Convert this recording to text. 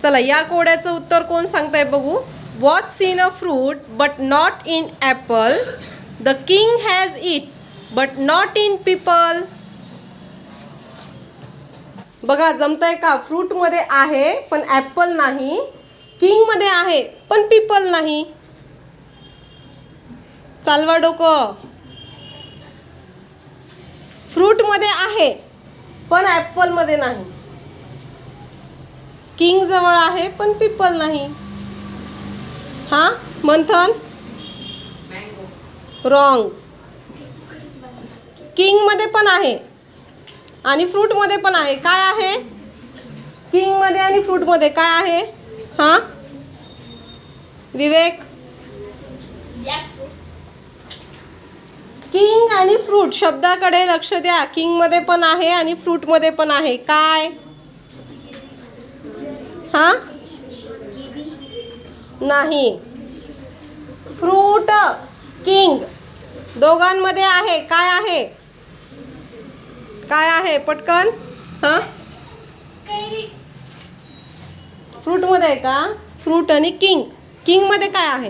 चला या कोड्याचं उत्तर कोण सांगताय बघू. What's in a fruit but not in apple, the king has it but not in people. बघा जमतंय का. फ्रूटमध्ये आहे पण ॲपल नाही, किंगमध्ये आहे पण पीपल नाही. चालवा डोकं. फ्रूटमध्ये आहे पण ॲपलमध्ये नाही, किंग जवळ आहे पण पीपल नाही. हां मंथन. रॉंग. किंगमध्ये पण आहे आणि फ्रूटमध्ये पण आहे. काय आहे किंगमध्ये आणि फ्रूटमध्ये काय आहे. हां विवेक. किंग आणि फ्रूट शब्दाकडे लक्ष द्या. किंगमध्ये पण आहे आणि फ्रूटमध्ये पण आहे. काय. हां नाही. फ्रूट किंग दोघांमध्ये आहे. काय आहे. काय आहे पटकन. हां फ्रूटमध्ये आहे का. फ्रूट आणि किंग. किंगमध्ये काय आहे.